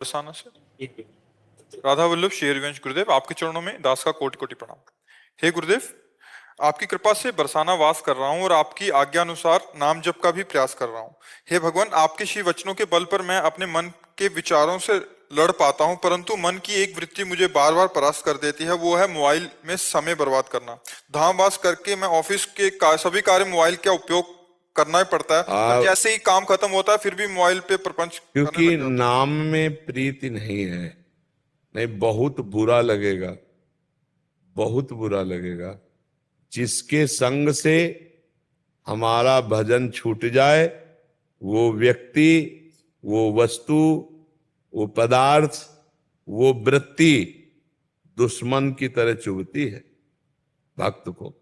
बरसाना से राधा वल्लभ शेरवंश गुरुदेव, आपके चरणों में दास का कोटि कोटि प्रणाम। हे गुरुदेव, आपकी कृपा से बरसाना वास कर रहा हूँ और आपकी आज्ञा अनुसार नाम जप का भी प्रयास कर रहा हूँ। हे भगवान, आपके श्री वचनों के बल पर मैं अपने मन के विचारों से लड़ पाता हूँ, परंतु मन की एक वृत्ति मुझे बार बार परास्त कर देती है, वो है मोबाइल में समय बर्बाद करना। धामवास करके मैं ऑफिस के सभी कार्य मोबाइल का उपयोग करना ही पड़ता है, पर जैसे ही काम खत्म होता है फिर भी मोबाइल पे प्रपंच करने क्योंकि लग जाता हूं। नाम में प्रीति नहीं है। नहीं, बहुत बुरा लगेगा, बहुत बुरा लगेगा। जिसके संग से हमारा भजन छूट जाए, वो व्यक्ति, वो वस्तु, वो पदार्थ, वो वृत्ति दुश्मन की तरह चुभती है भक्त को।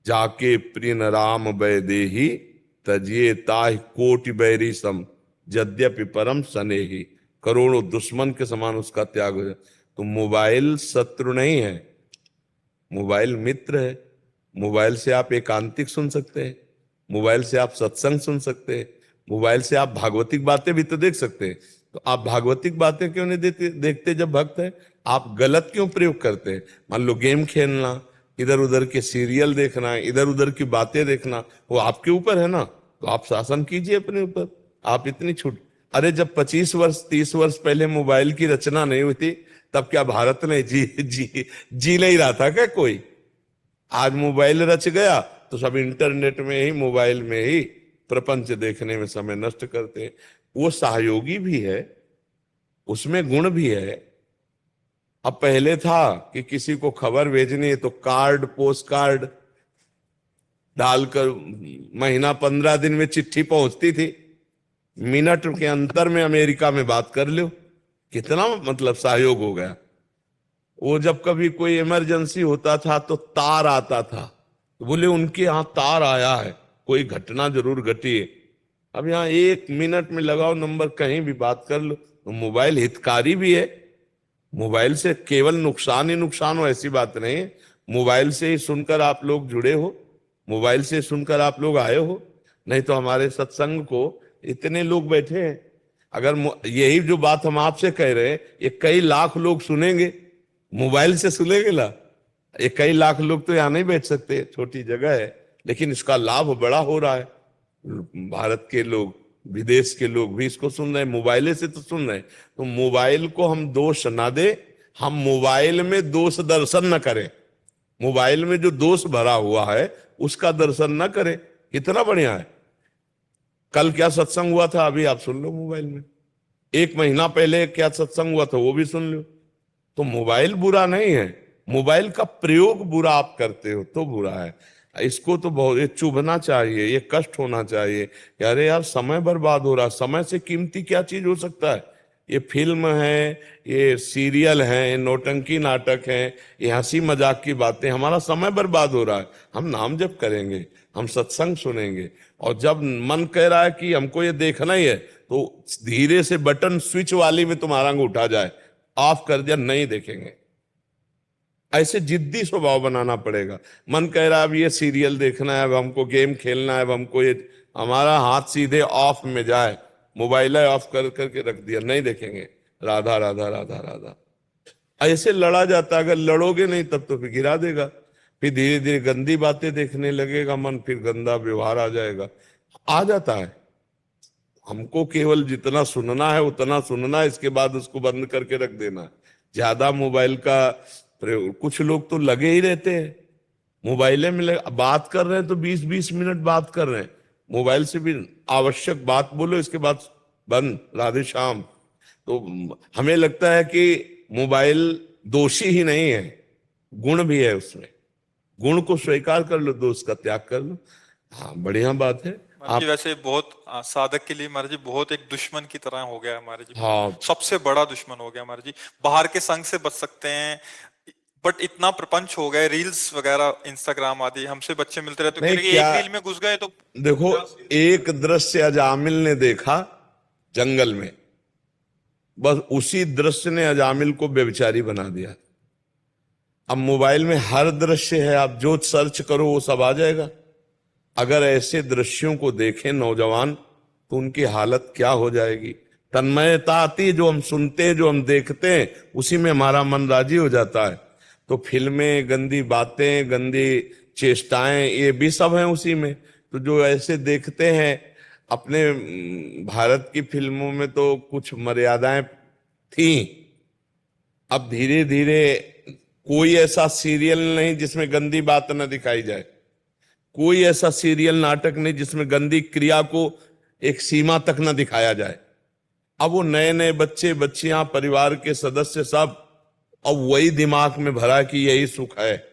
जाके प्रिय राम वैदेही, तजिए ताहि कोटि बैरी सम, यद्यपि परम स्नेही। करोड़ों दुश्मन के समान उसका त्याग हो जाए। तो मोबाइल शत्रु नहीं है, मोबाइल मित्र है। मोबाइल से आप एकांतिक सुन सकते हैं, मोबाइल से आप सत्संग सुन सकते हैं, मोबाइल से आप भागवतिक बातें भी तो देख सकते हैं। तो आप भागवतिक बातें क्यों नहीं देखते जब भक्त है? आप गलत क्यों प्रयोग करते हैं? मान लो गेम खेलना, इधर उधर के सीरियल देखना, इधर उधर की बातें देखना, वो आपके ऊपर है ना। तो आप शासन कीजिए अपने ऊपर। आप इतनी छूट, अरे जब 25 वर्ष 30 वर्ष पहले मोबाइल की रचना नहीं हुई थी, तब क्या भारत ने जी नहीं रहा था क्या कोई? आज मोबाइल रच गया तो सब इंटरनेट में ही, मोबाइल में ही प्रपंच देखने में समय नष्ट करते हैं। वो सहयोगी भी है, उसमें गुण भी है। अब पहले था कि किसी को खबर भेजनी है तो कार्ड, पोस्ट कार्ड डालकर महीना 15 दिन में चिट्ठी पहुंचती थी, मिनट के अंतर में अमेरिका में बात कर लो। कितना मतलब सहयोग हो गया। वो जब कभी कोई इमरजेंसी होता था तो तार आता था, तो बोले उनके यहाँ तार आया है, कोई घटना जरूर घटी है। अब यहाँ 1 मिनट में लगाओ नंबर, कहीं भी बात कर लो। तो मोबाइल हितकारी भी है। मोबाइल से केवल नुकसान ही नुकसान हो ऐसी बात नहीं है। मोबाइल से ही सुनकर आप लोग जुड़े हो, मोबाइल से सुनकर आप लोग आए हो। नहीं तो हमारे सत्संग को इतने लोग बैठे हैं, अगर यही जो बात हम आपसे कह रहे हैं ये कई लाख लोग सुनेंगे, मोबाइल से सुनेंगे ना। ये कई लाख लोग तो यहाँ नहीं बैठ सकते, छोटी जगह है, लेकिन इसका लाभ बड़ा हो रहा है। भारत के लोग, विदेश के लोग भी इसको सुन रहे हैं, मोबाइल से तो सुन रहे हैं। तो मोबाइल को हम दोष ना दे, हम मोबाइल में दोष दर्शन न करें। मोबाइल में जो दोष भरा हुआ है उसका दर्शन न करें। कितना बढ़िया है। कल क्या सत्संग हुआ था अभी आप सुन लो मोबाइल में, 1 महीना पहले क्या सत्संग हुआ था वो भी सुन लो। तो मोबाइल बुरा नहीं है, मोबाइल का प्रयोग बुरा आप करते हो तो बुरा है। इसको तो बहुत ये चुभना चाहिए, ये कष्ट होना चाहिए कि अरे यार समय बर्बाद हो रहा। समय से कीमती क्या चीज हो सकता है? ये फिल्म है, ये सीरियल है, नौटंकी नाटक है, ये हंसी मजाक की बातें, हमारा समय बर्बाद हो रहा है। हम नाम जप करेंगे, हम सत्संग सुनेंगे, और जब मन कह रहा है कि हमको ये देखना ही है तो धीरे से बटन स्विच वाली में तुम्हारा अंगूठा जाए, ऑफ कर दिया, नहीं देखेंगे। ऐसे जिद्दी स्वभाव बनाना पड़ेगा। मन कह रहा है अब ये सीरियल देखना है, अब हमको गेम खेलना है, अब हमको ये, हमारा हाथ सीधे ऑफ में जाए, मोबाइल ऑफ कर करके रख दिया, नहीं देखेंगे। राधा राधा राधा राधा ऐसे लड़ा जाता है। अगर लड़ोगे नहीं तब तो फिर गिरा देगा, फिर धीरे धीरे गंदी बातें देखने लगेगा मन, फिर गंदा व्यवहार आ जाएगा, आ जाता है। हमको केवल जितना सुनना है उतना सुनना है, इसके बाद उसको बंद करके रख देना है। ज्यादा मोबाइल का प्रयोग, कुछ लोग तो लगे ही रहते हैं मोबाइल में बात कर रहे हैं तो 20-20 मिनट बात कर रहे हैं मोबाइल से भी। आवश्यक बात बोलो, इसके बाद बंद, राधे श्याम। तो हमें लगता है कि मोबाइल दोषी ही नहीं है, गुण भी है उसमें। गुण को स्वीकार कर लो, दोष का त्याग कर लो। हाँ, बढ़िया बात है। महाराज जी वैसे बहुत साधक के लिए महाराज जी बहुत एक दुश्मन की तरह हो गया है महाराज जी। हाँ, सबसे बड़ा दुश्मन हो गया महाराज जी। बाहर के संग से बच सकते हैं, बट इतना प्रपंच हो गए, रील्स वगैरह इंस्टाग्राम आदि, हमसे बच्चे मिलते रहते नहीं हैं, क्या, एक रील में घुस गए तो देखो, एक दृश्य अजामिल ने देखा जंगल में, बस उसी दृश्य ने अजामिल को व्यभिचारी बना दिया। अब मोबाइल में हर दृश्य है, आप जो सर्च करो वो सब आ जाएगा। अगर ऐसे दृश्यों को देखें नौजवान तो उनकी हालत क्या हो जाएगी। तन्मयता आती है, जो हम सुनते हैं, जो हम देखते हैं, उसी में हमारा मन राजी हो जाता है। तो फिल्में, गंदी बातें, गंदी चेष्टाएं, ये भी सब हैं उसी में। तो जो ऐसे देखते हैं, अपने भारत की फिल्मों में तो कुछ मर्यादाएं थी। अब धीरे धीरे कोई ऐसा सीरियल नहीं जिसमें गंदी बात न दिखाई जाए, कोई ऐसा सीरियल नाटक नहीं जिसमें गंदी क्रिया को एक सीमा तक न दिखाया जाए। अब वो नए नए बच्चे बच्चियां, परिवार के सदस्य सब, अब वही दिमाग में भरा कि यही सुख है।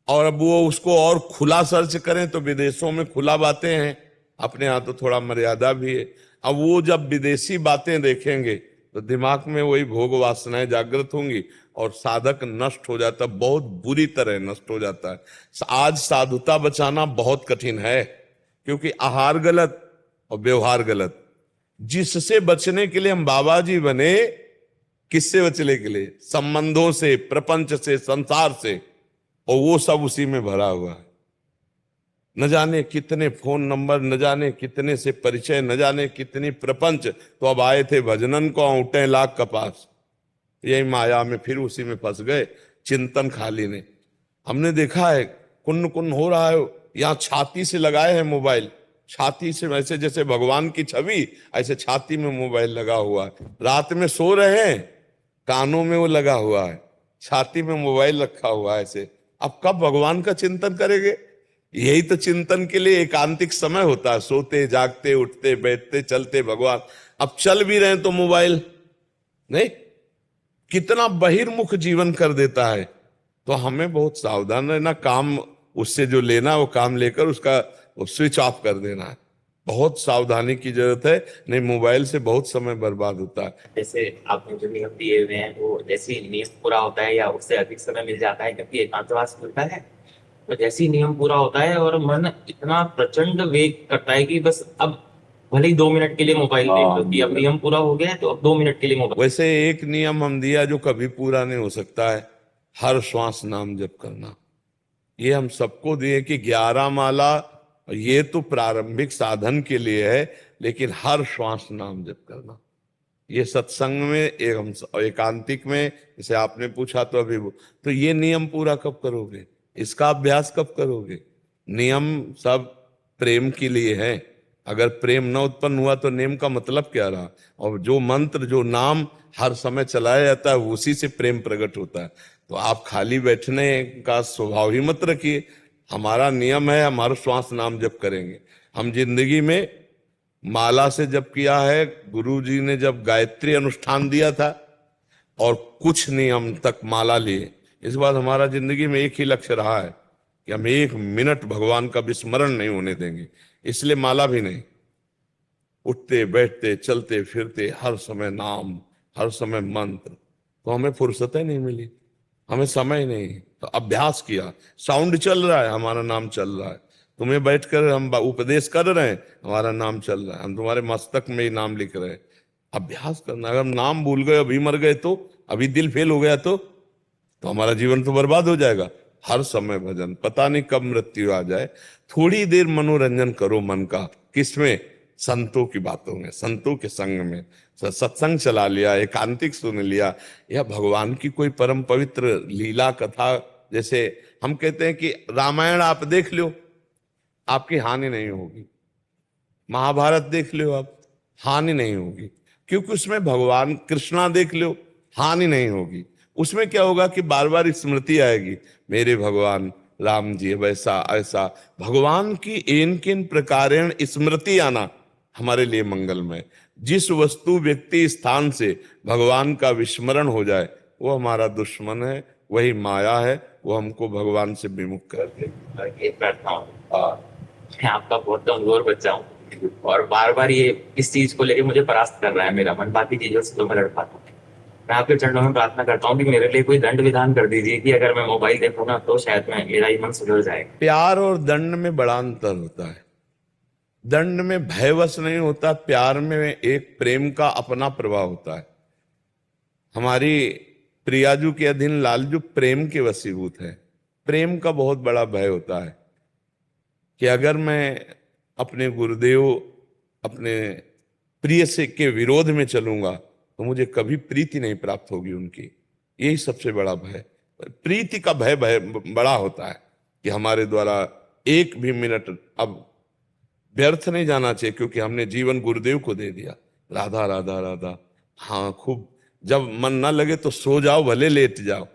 और अब वो उसको और खुला सर्च करें तो विदेशों में खुला बातें हैं, अपने यहाँ तो थोड़ा मर्यादा भी है। अब वो जब विदेशी बातें देखेंगे तो दिमाग में वही भोग वासनाएं जागृत होंगी और साधक नष्ट हो जाता, बहुत बुरी तरह नष्ट हो जाता है। आज साधुता बचाना बहुत कठिन है, क्योंकि आहार गलत और व्यवहार गलत। जिससे बचने के लिए हम बाबा जी बने, किससे बचने के लिए? संबंधों से, प्रपंच से, संसार से, और वो सब उसी में भरा हुआ है। न जाने कितने फोन नंबर, न जाने कितने से परिचय, न जाने कितनी प्रपंच। तो अब आए थे भजनन को औंटे लाख कपास, यही माया में फिर उसी में फंस गए। चिंतन खाली ने, हमने देखा है कुन्न कुन्न हो रहा है। यहाँ छाती से लगाए हैं मोबाइल, छाती से, वैसे जैसे भगवान की छवि, ऐसे छाती में मोबाइल लगा हुआ है। रात में सो रहे हैं, कानों में वो लगा हुआ है, छाती में मोबाइल रखा हुआ है ऐसे। अब कब भगवान का चिंतन करेंगे? यही तो चिंतन के लिए एकांतिक समय होता है, सोते जागते, उठते बैठते चलते भगवान। अब चल भी रहे हैं तो मोबाइल नहीं, कितना बहिर्मुख जीवन कर देता है। तो हमें बहुत सावधान रहना, काम उससे जो लेना वो काम लेकर उसका स्विच ऑफ कर देना है। बहुत सावधानी की जरूरत है, नहीं मोबाइल से बहुत समय बर्बाद होता है। जैसे आपने जो नियम दिए हुए हैं वो जैसे ही नियम पूरा होता है या उससे अधिक समय मिल जाता है, क्योंकि एकांतवास मिलता है, तो जैसे ही नियम पूरा होता है और मन इतना प्रचंड वेग करता है कि बस अब भले ही 2 मिनट के लिए मोबाइल देख लो कि अब नियम पूरा हो गया है तो अब 2 मिनट के लिए मोबाइल। वैसे एक नियम हम दिया जो कभी पूरा नहीं हो सकता है, हर श्वास नाम जप करना। ये हम सबको दिए कि 11 माला, ये तो प्रारंभिक साधन के लिए है, लेकिन हर श्वास नाम जप करना। ये सत्संग में एकांतिक में, जैसे आपने पूछा तो अभी तो ये नियम पूरा कब करोगे? इसका अभ्यास कब करोगे? नियम सब प्रेम के लिए है। अगर प्रेम न उत्पन्न हुआ तो नियम का मतलब क्या रहा? और जो मंत्र, जो नाम हर समय चलाया जाता है, उसी से प्रेम प्रकट होता है। तो आप खाली बैठने का स्वभाव ही मत रखिए। हमारा नियम है, हम हर श्वास नाम जप करेंगे। हम जिंदगी में माला से जप किया है, गुरु जी ने जब गायत्री अनुष्ठान दिया था और कुछ नियम तक माला लिए। इस बार हमारा जिंदगी में एक ही लक्ष्य रहा है कि हम 1 मिनट भगवान का विस्मरण नहीं होने देंगे, इसलिए माला भी नहीं। उठते बैठते चलते फिरते हर समय नाम, हर समय मंत्र। तो हमें फुर्सत नहीं मिली, हमें समय नहीं, तो अभ्यास किया। साउंड चल रहा है, हमारा नाम चल रहा है। तुम्हें बैठकर हम उपदेश कर रहे हैं, हमारा नाम चल रहा है, हम तुम्हारे मस्तक में ही नाम लिख रहे हैं। अभ्यास करना। अगर हम नाम भूल गए, अभी मर गए तो, अभी दिल फेल हो गया तो हमारा जीवन तो बर्बाद हो जाएगा। हर समय भजन, पता नहीं कब मृत्यु आ जाए। थोड़ी देर मनोरंजन करो मन का, किसमें? संतों की बातों में, संतों के संग में। सत्संग चला लिया, एकांतिक सुन लिया, या भगवान की कोई परम पवित्र लीला कथा। जैसे हम कहते हैं कि रामायण आप देख लो, आपकी हानि नहीं होगी। महाभारत देख लो आप, हानि नहीं होगी, क्योंकि उसमें भगवान कृष्णा देख लो, हानि नहीं होगी। उसमें क्या होगा कि बार बार स्मृति आएगी, मेरे भगवान राम जी वैसा ऐसा। भगवान की इन किन प्रकारेण स्मृति आना हमारे लिए मंगलमय। जिस वस्तु व्यक्ति स्थान से भगवान का विस्मरण हो जाए, वो हमारा दुश्मन है, वही माया है, वो हमको भगवान से विमुख कर दे। ये प्रार्थना और मैं आपका बहुत कमजोर बच्चा हूँ और बार बार ये इस चीज को लेके मुझे परास्त कर रहा है मेरा मन, बाकी चीजों से तो मैं लड़ पाता हूँ। मैं आपके चरणों में प्रार्थना करता हूँ कि मेरे लिए कोई दंड विधान कर दीजिए कि अगर मैं मोबाइल देखूँ ना तो शायद मेरा ही मन सुधर जाएगा। प्यार और दंड में बड़ा अंतर होता है। दंड में भयवश नहीं होता, प्यार में एक प्रेम का अपना प्रभाव होता है। हमारी प्रियाजू के अधीन लालजू प्रेम के वशीभूत है। प्रेम का बहुत बड़ा भय होता है कि अगर मैं अपने गुरुदेव, अपने प्रिय से के विरोध में चलूंगा तो मुझे कभी प्रीति नहीं प्राप्त होगी उनकी। यही सबसे बड़ा भय। प्रीति का भय भय बड़ा होता है कि हमारे द्वारा एक भी मिनट अब व्यर्थ नहीं जाना चाहिए, क्योंकि हमने जीवन गुरुदेव को दे दिया। राधा राधा राधा, हाँ खूब, जब मन ना लगे तो सो जाओ, भले लेट जाओ,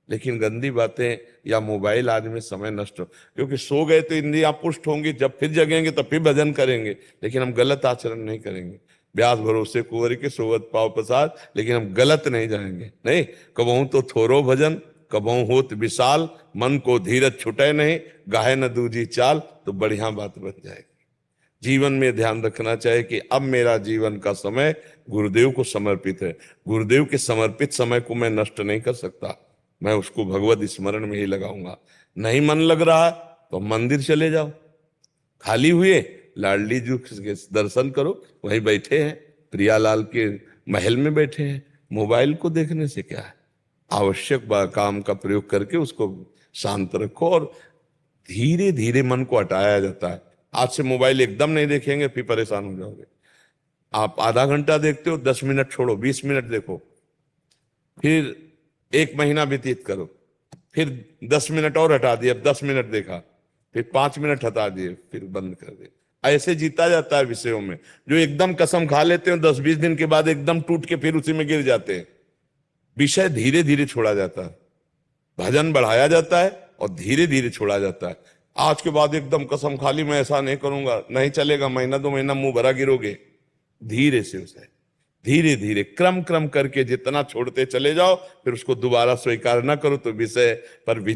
लेकिन गंदी बातें या मोबाइल आदि में समय नष्ट हो, क्योंकि सो गए तो इंद्रियां पुष्ट होंगी, जब फिर जगेंगे तो फिर भजन करेंगे, लेकिन हम गलत आचरण नहीं करेंगे। ब्यास भरोसे कुंवर के सोवत पाव प्रसाद, लेकिन हम गलत नहीं जाएंगे। नहीं, कबहू तो थोरो भजन, कबहू होत विशाल, मन को धीरज छुटे नहीं, गाहे न दूजी चाल, तो बढ़िया बात बन जाएगी। जीवन में ध्यान रखना चाहिए कि अब मेरा जीवन का समय गुरुदेव को समर्पित है। गुरुदेव के समर्पित समय को मैं नष्ट नहीं कर सकता, मैं उसको भगवत स्मरण में ही लगाऊंगा। नहीं मन लग रहा तो मंदिर चले जाओ, खाली हुए लाडली जी के दर्शन करो, वहीं बैठे हैं, प्रियालाल के महल में बैठे हैं। मोबाइल को देखने से क्या है, आवश्यक काम का प्रयोग करके उसको शांत रखो, और धीरे धीरे मन को हटाया जाता है। आज से मोबाइल एकदम नहीं देखेंगे, फिर परेशान हो जाओगे। आप आधा घंटा देखते हो, 10 मिनट छोड़ो, 20 मिनट देखो, फिर 1 महीना व्यतीत करो, फिर 10 मिनट और हटा दिए, अब 10 मिनट देखा, फिर 5 मिनट हटा दिए, फिर बंद कर दिए। ऐसे जीता जाता है विषयों में। जो एकदम कसम खा लेते हैं 10-20 दिन के बाद एकदम टूट के फिर उसी में गिर जाते हैं। विषय धीरे धीरे छोड़ा जाता है, भजन बढ़ाया जाता है और धीरे धीरे छोड़ा जाता है। आज के बाद एकदम कसम खा ली मैं ऐसा नहीं करूंगा, नहीं चलेगा, महीना 2 महीना मुंह भरा गिरोगे। धीरे से उसे धीरे धीरे क्रम क्रम करके जितना छोड़ते चले जाओ, फिर उसको दोबारा स्वीकार ना करो तो विषय पर विजय